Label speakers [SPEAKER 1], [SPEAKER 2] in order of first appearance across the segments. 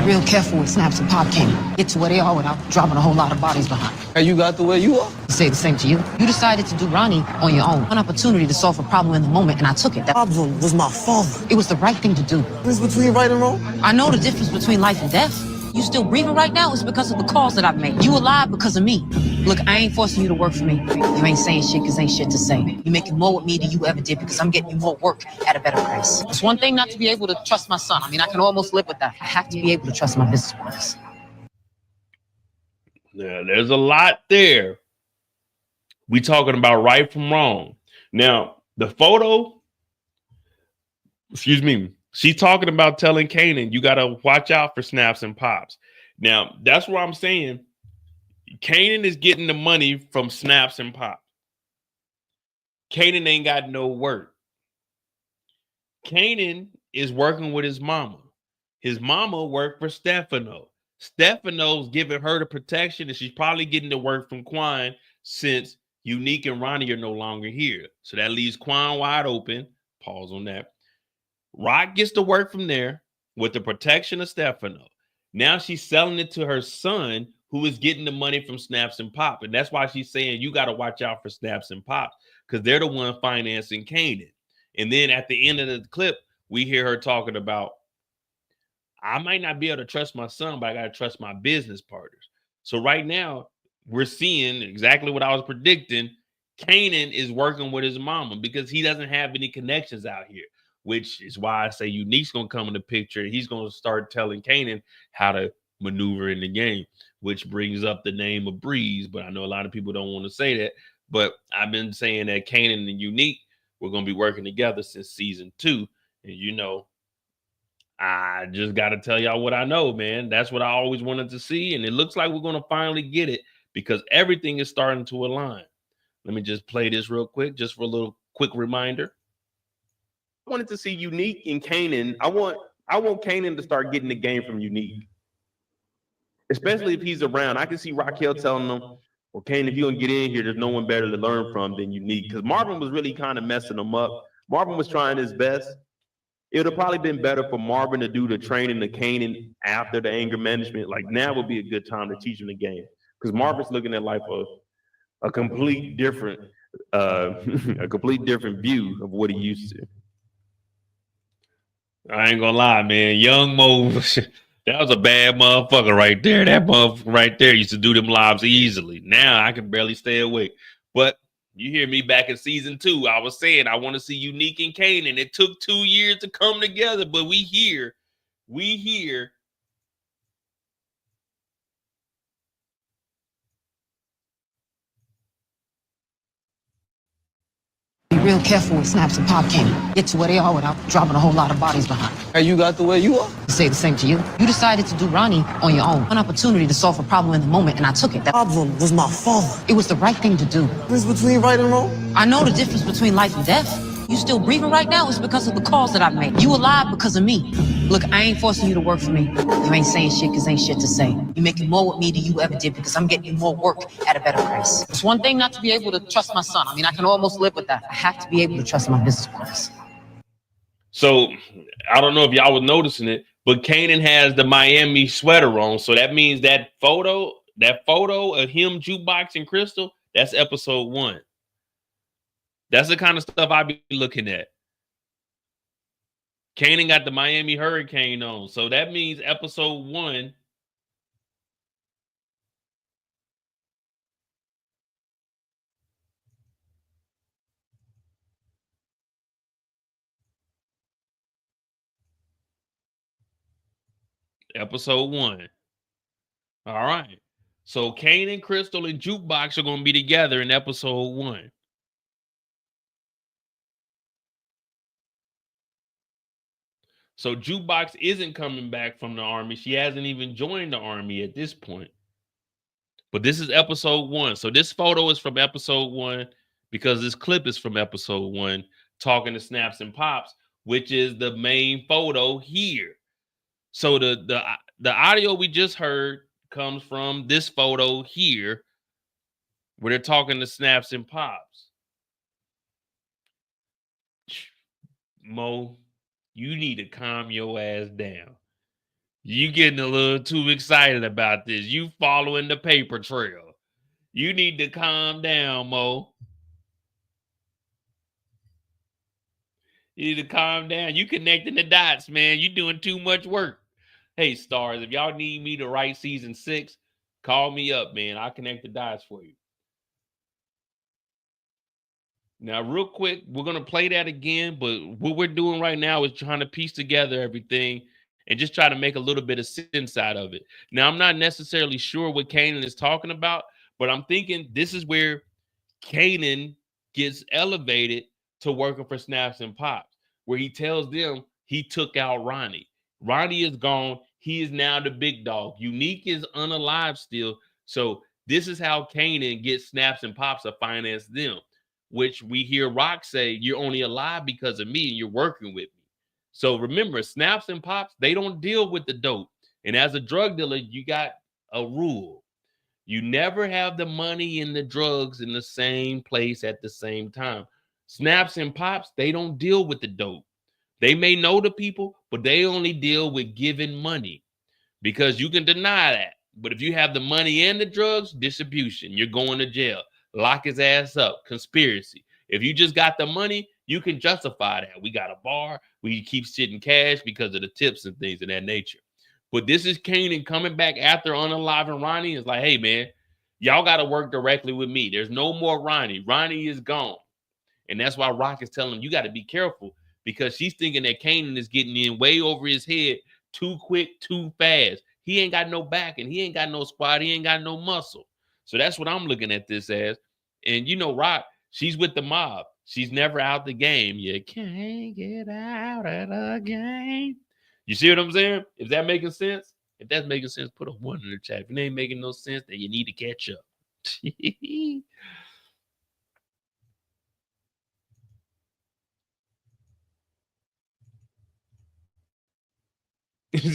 [SPEAKER 1] Real careful with snaps and pop Kanan. Get to where they are without dropping a whole lot of bodies behind.
[SPEAKER 2] Hey, you got to where you are?
[SPEAKER 1] I say the same to you. You decided to do Ronnie on your own. An opportunity to solve a problem in the moment, and I took it. That
[SPEAKER 2] Problem was my father.
[SPEAKER 1] it was the right thing to do.
[SPEAKER 2] What's between right and wrong?
[SPEAKER 1] I know the difference between life and death. You still breathing right now is because of the calls that I've made. You alive because of me. Look, I ain't forcing you to work for me. You ain't saying shit because ain't shit to say. You making more with me than you ever did because I'm getting you more work at a better price. It's one thing not to be able to trust my son. I mean, I can almost live with that. I have to be able to trust my business partners.
[SPEAKER 3] Yeah, there's a lot there. We talking about right from wrong. Now, the photo, excuse me, she's talking about telling Kanan, you got to watch out for snaps and pops. Now, that's what I'm saying. Kanan is getting the money from snaps and pops. Kanan ain't got no work. Kanan is working with his mama. His mama worked for Stefano. Stefano's giving her the protection, and she's probably getting the work from Quan since Unique and Ronnie are no longer here. So that leaves Quan wide open. Pause on that. Rock gets the work from there with the protection of Stefano. Now she's selling it to her son, who is getting the money from Snaps and Pop. And that's why she's saying you got to watch out for Snaps and Pops, because they're the one financing Kanan. And then at the end of the clip, we hear her talking about, I might not be able to trust my son, but I got to trust my business partners. So right now, we're seeing exactly what I was predicting. Kanan is working with his mama because he doesn't have any connections out here, which is why I say Unique's going to come in the picture. And he's going to start telling Kanan how to maneuver in the game, which brings up the name of Breeze. But I know a lot of people don't want to say that. But I've been saying that Kanan and Unique were going to be working together since season 2. And, you know, I just got to tell y'all what I know, man. That's what I always wanted to see. And it looks like we're going to finally get it because everything is starting to align. Let me just play this real quick, just for a little quick reminder. I wanted to see Unique and Kanan. I want Kanan to start getting the game from Unique, especially if he's around. I can see Raquel telling them, well, Kanan, if you're going to get in here, there's no one better to learn from than Unique. Because Marvin was really kind of messing him up. Marvin was trying his best. It would have probably been better for Marvin to do the training to Kanan after the anger management. Like now would be a good time to teach him the game. Because Marvin's looking at life a complete different a complete different view of what he used to. I ain't gonna lie, man. Young Mo, that was a bad motherfucker right there. That motherfucker right there used to do them lives easily. Now I can barely stay awake. But you hear me back in season 2. I was saying I want to see Unique and Kanan. It took 2 years to come together, but we here.
[SPEAKER 1] Be real careful with snaps and pop Kanan. Get to where they are without dropping a whole lot of bodies behind.
[SPEAKER 2] Hey, you got to where you are?
[SPEAKER 1] I say the same to you. You decided to do Ronnie on your own. An opportunity to solve a problem in the moment, and I took it. That
[SPEAKER 2] Problem was my father.
[SPEAKER 1] it was the right thing to do.
[SPEAKER 2] What's between right and wrong?
[SPEAKER 1] I know the difference between life and death. You still breathing right now is because of the calls that I've made. You alive because of me. Look, I ain't forcing you to work for me. You ain't saying shit because ain't shit to say. You making more with me than you ever did because I'm getting you more work at a better price. It's one thing not to be able to trust my son. I mean, I can almost live with that. I have to be able to trust my business partners.
[SPEAKER 3] So I don't know if y'all was noticing it, but Kanan has the Miami sweater on. So that means that photo of him, Jukebox, and Crystal, that's episode 1. That's the kind of stuff I be looking at. Kanan got the Miami Hurricane on. So that means episode 1. Episode 1. All right. So Kanan, Crystal, and Jukebox are going to be together in episode 1. So Jukebox isn't coming back from the army. She hasn't even joined the army at this point. But this is episode 1. So this photo is from episode 1 because this clip is from episode 1, talking to Snaps and Pops, which is the main photo here. So the audio we just heard comes from this photo here, where they're talking to Snaps and Pops. Mo, you need to calm your ass down. You getting a little too excited about this. You following the paper trail. You need to calm down, Mo. You need to calm down. You connecting the dots, man. You doing too much work. Hey, stars, if y'all need me to write season 6, call me up, man. I'll connect the dots for you. Now, real quick, we're going to play that again, but what we're doing right now is trying to piece together everything and just try to make a little bit of sense out of it. Now, I'm not necessarily sure what Kanan is talking about, but I'm thinking this is where Kanan gets elevated to working for Snaps and Pops, where he tells them he took out Ronnie. Ronnie is gone. He is now the big dog. Unique is unalive still. So this is how Kanan gets Snaps and Pops to finance them, which we hear Rock say, you're only alive because of me and you're working with me. So remember, Snaps and Pops, they don't deal with the dope. And as a drug dealer, you got a rule. You never have the money and the drugs in the same place at the same time. Snaps and Pops, they don't deal with the dope. They may know the people, but they only deal with giving money because you can deny that. But if you have the money and the drugs, distribution, you're going to jail. Lock his ass up, conspiracy. If you just got the money, you can justify that. We got a bar, we keep sitting cash because of the tips and things of that nature. But this is Kanan coming back after unaliving Ronnie. It's like, hey, man, y'all got to work directly with me. There's no more Ronnie. Ronnie is gone. And that's why Rock is telling him, you got to be careful because she's thinking that Kanan is getting in way over his head too quick, too fast. He ain't got no back and he ain't got no squat. He ain't got no muscle. So that's what I'm looking at this as. And you know, Rock, she's with the mob. She's never out the game. You can't get out of the game. You see what I'm saying? Is that making sense? If that's making sense, put a 1 in the chat. If it ain't making no sense, then you need to catch up.
[SPEAKER 1] Be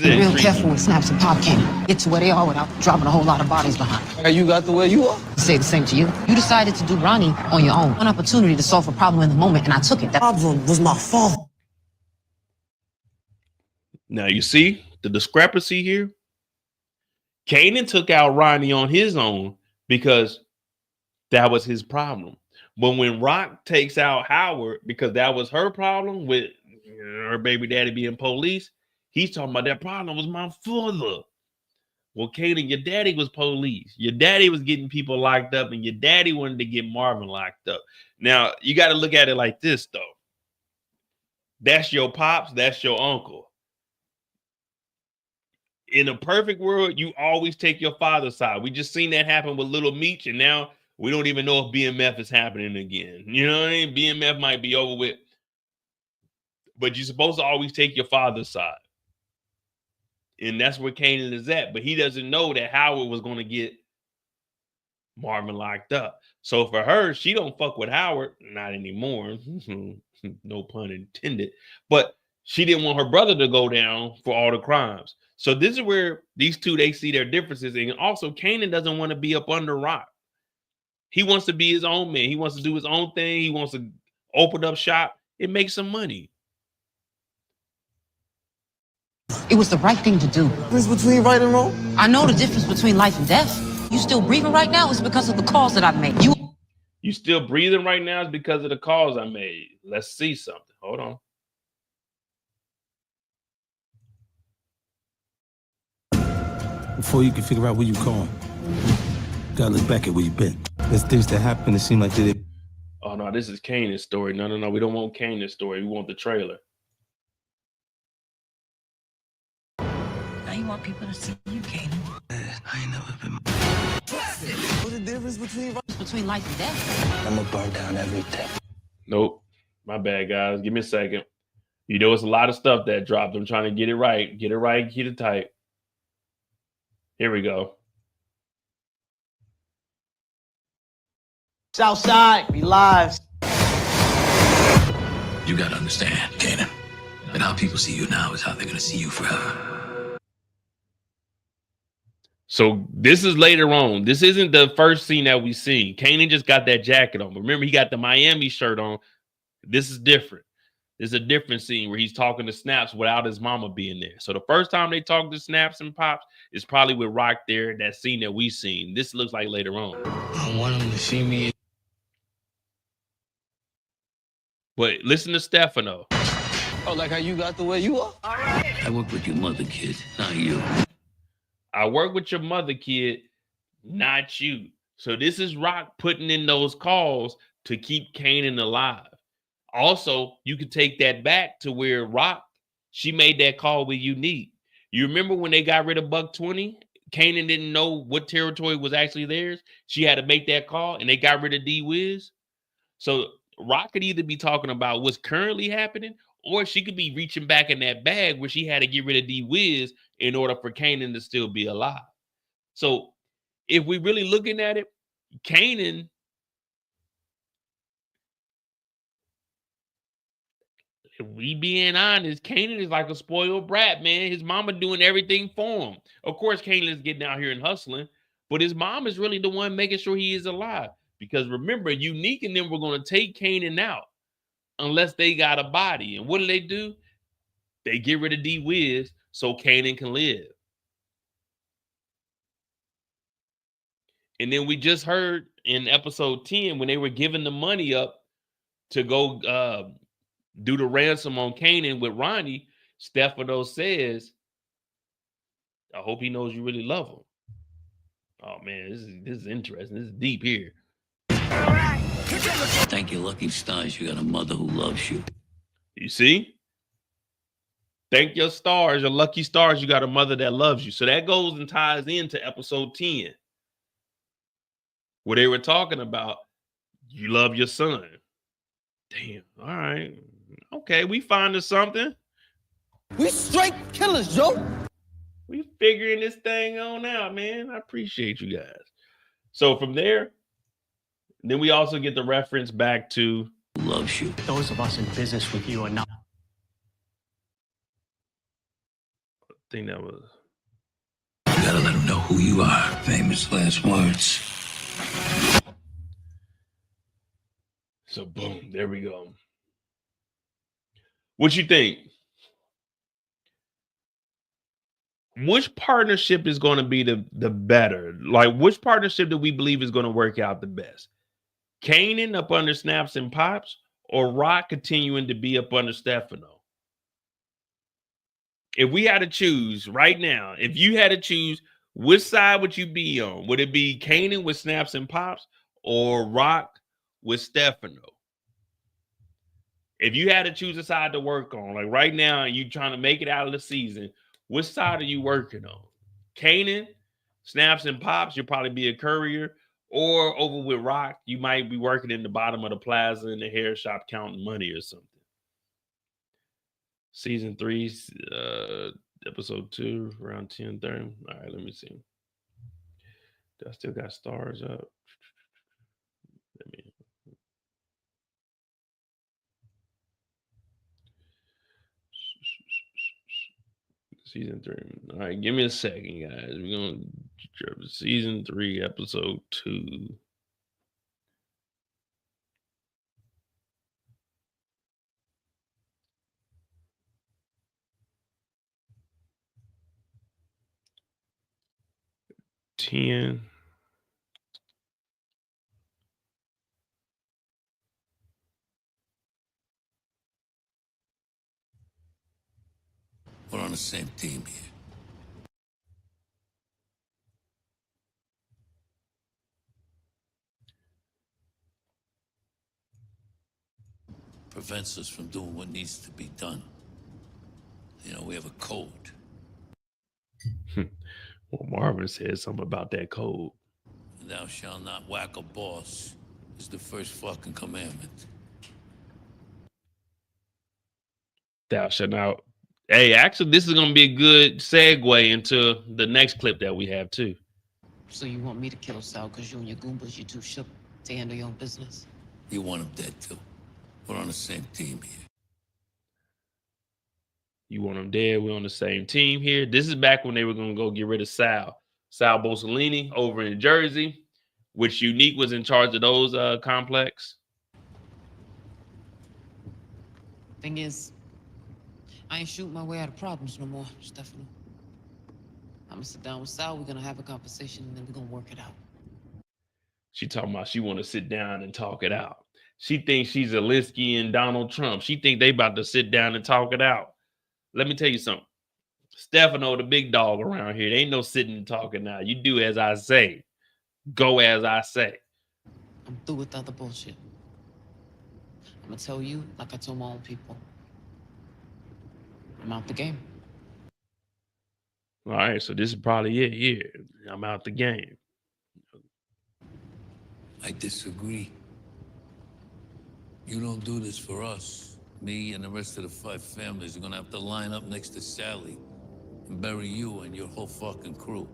[SPEAKER 1] real careful with Snaps and Pop can get to where they are without dropping a whole lot of bodies behind.
[SPEAKER 2] Hey, you got to where you are?
[SPEAKER 1] I say the same to you. You decided to do Ronnie on your own. One opportunity to solve a problem in the moment, and I took it.
[SPEAKER 2] The problem was my father.
[SPEAKER 3] Now, you see the discrepancy here? Kanan took out Ronnie on his own because that was his problem. But when Rock takes out Howard because that was her problem with her baby daddy being police, he's talking about that problem was my father. Well, Kanan, your daddy was police. Your daddy was getting people locked up, and your daddy wanted to get Marvin locked up. Now, you got to look at it like this, though. That's your pops. That's your uncle. In a perfect world, you always take your father's side. We just seen that happen with Little Meech, and now we don't even know if BMF is happening again. You know what I mean? BMF might be over with. But you're supposed to always take your father's side. And that's where Kanan is at. But he doesn't know that Howard was going to get Marvin locked up. So for her, she don't fuck with Howard. Not anymore. No pun intended. But she didn't want her brother to go down for all the crimes. So this is where these two, they see their differences. And also, Kanan doesn't want to be up under Rock. He wants to be his own man. He wants to do his own thing. He wants to open up shop and make some money.
[SPEAKER 1] It was the right thing to do.
[SPEAKER 2] Difference between right and wrong?
[SPEAKER 1] I know the difference between life and death. You still breathing right now is because of the calls that I've made.
[SPEAKER 3] You still breathing right now is because of the calls I made. Let's see something. Hold on.
[SPEAKER 4] Before you can figure out where you're going, you gotta look back at where you've been. There's things that happen that seem like they did.
[SPEAKER 3] Oh, no, this is Kanan's story. No. We don't want Kanan's story. We want the trailer.
[SPEAKER 1] Now you want people to see you, Kanan.
[SPEAKER 4] I ain't never been.
[SPEAKER 2] What's the difference between
[SPEAKER 1] Life and death.
[SPEAKER 4] I'm gonna burn down everything.
[SPEAKER 3] Nope. My bad, guys. Give me a second. You know, it's a lot of stuff that dropped. I'm trying to get it right. Get it tight. Here we go.
[SPEAKER 2] Southside, we live.
[SPEAKER 5] You gotta understand, Kanan, that how people see you now is how they're gonna see you forever.
[SPEAKER 3] So this is later on. This isn't the first scene that we see. Kanan just got that jacket on. Remember, he got the Miami shirt on. This is different. There's a different scene where he's talking to Snaps without his mama being there. So the first time they talk to Snaps and Pops is probably with Rock there, that scene that we seen. This looks like later on.
[SPEAKER 5] I want him to see me.
[SPEAKER 3] But listen to Stefano.
[SPEAKER 5] Oh, like how you got the way you are? I work with your mother, kid, not you.
[SPEAKER 3] I work with your mother, kid, not you. So this is Rock putting in those calls to keep Kanan alive. Also, you could take that back to where Rock, she made that call with Unique. You remember when they got rid of Buck 20? Kanan didn't know what territory was actually theirs. She had to make that call, and they got rid of D-Wiz. So Rock could either be talking about what's currently happening, or she could be reaching back in that bag where she had to get rid of D-Wiz in order for Kanan to still be alive. So if we really looking at it, Kanan, if we being honest, Kanan is like a spoiled brat, man. His mama doing everything for him. Of course, Kanan is getting out here and hustling, but his mom is really the one making sure he is alive. Because remember, Unique and them were going to take Kanan out unless they got a body. And what do? They get rid of D-Wiz so Kanan can live. And then we just heard in episode 10 when they were giving the money up to go do the ransom on Kanan with Ronnie, Stefano says, I hope he knows you really love him. Oh man, this is interesting. This is deep here.
[SPEAKER 5] Thank your lucky stars you got a mother who loves you.
[SPEAKER 3] You see? Thank your stars, your lucky stars, you got a mother that loves you. So that goes and ties into episode 10, where they were talking about you love your son. Damn. All right. Okay, we finding something.
[SPEAKER 2] We straight killers, Joe.
[SPEAKER 3] We figuring this thing on out, man. I appreciate you guys. So from there, then we also get the reference back to
[SPEAKER 5] Loves you.
[SPEAKER 6] Those of us in business with you are not.
[SPEAKER 3] I think that was.
[SPEAKER 5] You gotta let him know who you are. Famous last words.
[SPEAKER 3] So boom, there we go. What you think? Which partnership is going to be the better? Like, which partnership do we believe is going to work out the best? Kanan up under Snaps and Pops, or Rock continuing to be up under Stefano? If we had to choose right now, if you had to choose, which side would you be on? Would it be Kanan with Snaps and Pops or Rock with Stefano? If you had to choose a side to work on, like right now, you trying to make it out of the season, which side are you working on? Kanan, Snaps and Pops, you'll probably be a courier. Or over with Rock, you might be working in the bottom of the plaza in the hair shop counting money or something. Season 3, episode 2, around 10:30. All right, let me see. I still got stars up. Let me. Season 3. All right, give me a second, guys. We're going to season 3, episode 2. Ten.
[SPEAKER 5] We're on the same team here. Prevents us from doing what needs to be done. You know, we have a code.
[SPEAKER 3] Well, Marvin said something about that code.
[SPEAKER 5] Thou shalt not whack a boss is the first fucking commandment.
[SPEAKER 3] Thou shalt not. Hey, actually, this is going to be a good segue into the next clip that we have, too.
[SPEAKER 1] So you want me to kill Sal because you and your Goombas, you too shook to handle your own business?
[SPEAKER 5] You want him dead, too. We're on the same team here.
[SPEAKER 3] You want them dead. We're on the same team here. This is back when they were going to go get rid of Sal Bosolini over in Jersey, which Unique was in charge of those complex.
[SPEAKER 1] Thing is, I ain't shooting my way out of problems no more, Stefano. I'm gonna sit down with Sal, we're gonna have a conversation, and then we're gonna work it out.
[SPEAKER 3] She talking about she want to sit down and talk it out. She thinks she's Alinsky and Donald Trump. She think they about to sit down and talk it out. Let me tell you something. Stefano, the big dog around here. There ain't no sitting and talking now. You do as I say. Go as I say.
[SPEAKER 1] I'm through with the other bullshit. I'm gonna tell you like I told my own people. I'm out the game.
[SPEAKER 3] All right, so this is probably it here. I'm out the game.
[SPEAKER 5] I disagree. You don't do this for us. Me and the rest of the 5 families are gonna have to line up next to Sally and bury you and your whole fucking crew.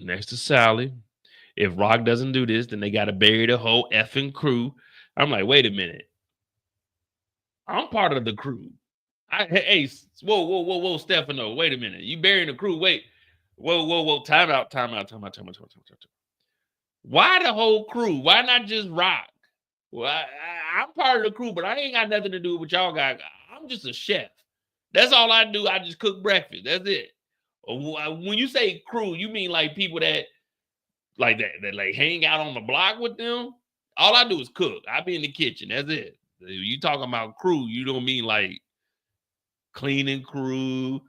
[SPEAKER 3] Next to Sally. If Rock doesn't do this, then they got to bury the whole effing crew. I'm like, wait a minute. I'm part of the crew. Hey, whoa, Stefano. Wait a minute. You burying the crew. Wait. Whoa. Time out. Why the whole crew? Why not just Rock? Well, I'm part of the crew, but I ain't got nothing to do with y'all guys. I'm just a chef. That's all I do. I just cook breakfast. That's it. When you say crew, you mean like people that like hang out on the block with them? All I do is cook. I be in the kitchen. That's it. You talking about crew, you don't mean like cleaning crew,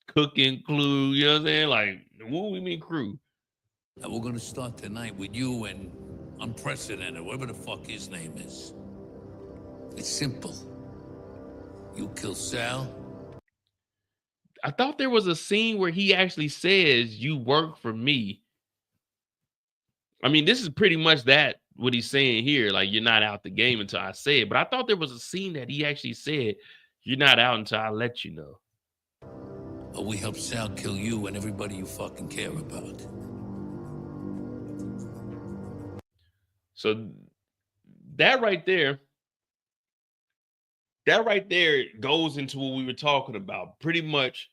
[SPEAKER 3] cooking crew. You know what I'm saying? Like, what we mean crew?
[SPEAKER 5] And we're gonna start tonight with you and Unprecedented, whatever the fuck his name is. It's simple. You kill Sal.
[SPEAKER 3] I thought there was a scene where he actually says, "You work for me." I mean, this is pretty much that what he's saying here. Like, you're not out the game until I say it. But I thought there was a scene that he actually said, "You're not out until I let you know."
[SPEAKER 5] But we help Sal kill you and everybody you fucking care about.
[SPEAKER 3] So that right there goes into what we were talking about. Pretty much,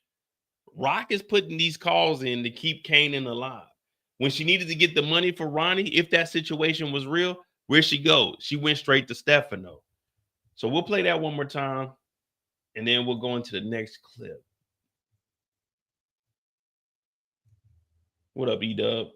[SPEAKER 3] Rock is putting these calls in to keep Kanan alive. When she needed to get the money for Ronnie, if that situation was real, where'd she go? She went straight to Stefano. So we'll play that one more time, and then we'll go into the next clip. What up, E-Dub?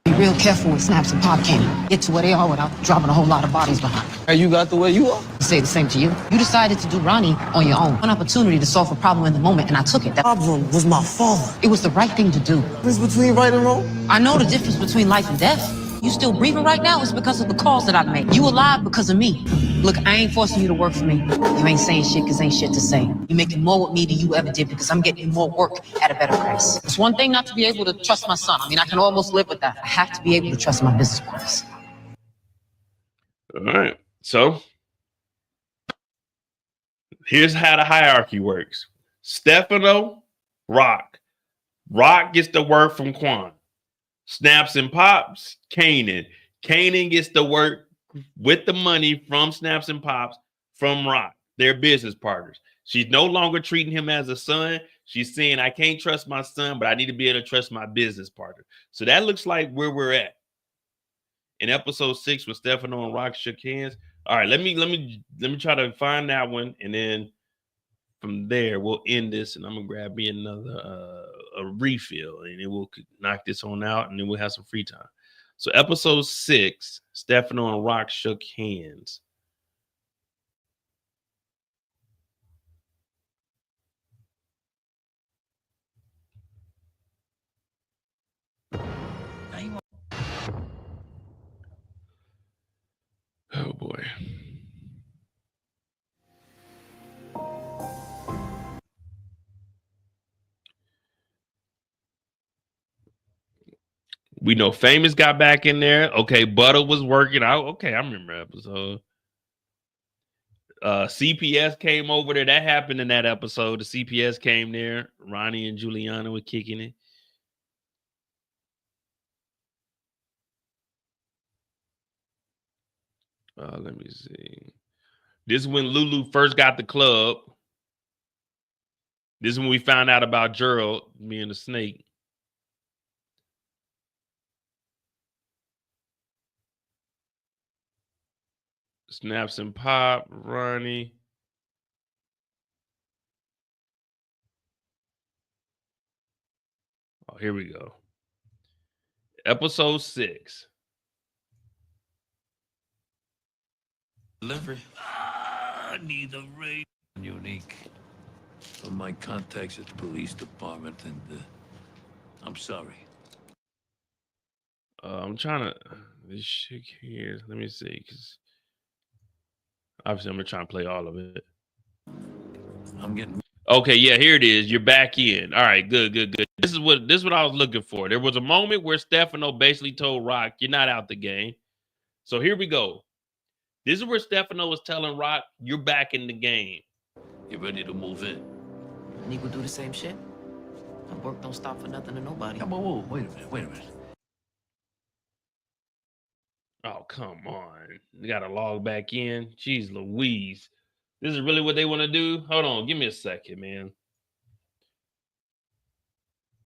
[SPEAKER 1] Be real careful with snaps and pop cannon. Get to where they are without dropping a whole lot of bodies behind.
[SPEAKER 2] Hey, you got the way you are?
[SPEAKER 1] I say the same to you. You decided to do Ronnie on your own. An opportunity to solve a problem in the moment, and I took it. That
[SPEAKER 2] Problem was my father.
[SPEAKER 1] it was the right thing to do.
[SPEAKER 2] Difference between right and wrong?
[SPEAKER 1] I know the difference between life and death. You still breathing right now is because of the calls that I made. You alive because of me. Look, I ain't forcing you to work for me. You ain't saying shit because ain't shit to say. You making more with me than you ever did because I'm getting you more work at a better price. It's one thing not to be able to trust my son. I mean, I can almost live with that. I have to be able to trust my business partners.
[SPEAKER 3] All right. So here's how the hierarchy works. Stefano, Rock. Rock gets the work from Quan. Snaps and Pops, Kanan. Kanan gets the work with the money from Snaps and Pops from Rock. They're business partners. She's no longer treating him as a son. She's saying, I can't trust my son, but I need to be able to trust my business partner. So that looks like where we're at. In episode 6, when Stefano and Rock shook hands. All right, let me try to find that one, and then from there we'll end this, and I'm gonna grab me another a refill, and then we'll knock this one out, and then we'll have some free time. So episode 6, Stefano and Rock shook hands. Oh boy. We know Famous got back in there. Okay, Butter was working out. Okay, I remember episode. CPS came over there. That happened in that episode. The CPS came there. Ronnie and Juliana were kicking it. Let me see. This is when Lulu first got the club. This is when we found out about Gerald being a snake. Snaps and Pop, Ronnie. Oh, here we go. Episode 6.
[SPEAKER 5] Delivery. I need a raid. Unique. From my contacts at the police department, and I'm sorry.
[SPEAKER 3] I'm trying to this shit here. Let me see, because obviously I'm gonna try and play all of it.
[SPEAKER 5] I'm getting.
[SPEAKER 3] Okay, yeah, here it is. You're back in. All right, good. This is what I was looking for. There was a moment where Stefano basically told Rock, "You're not out the game." So here we go. This is where Stefano was telling Rock, "You're back in the game."
[SPEAKER 5] You ready to move in?
[SPEAKER 7] And you could do the same shit. My work don't stop for nothing to nobody.
[SPEAKER 5] Whoa, wait a minute.
[SPEAKER 3] Oh, come on. They got to log back in. Jeez Louise. This is really what they want to do? Hold on. Give me a second, man.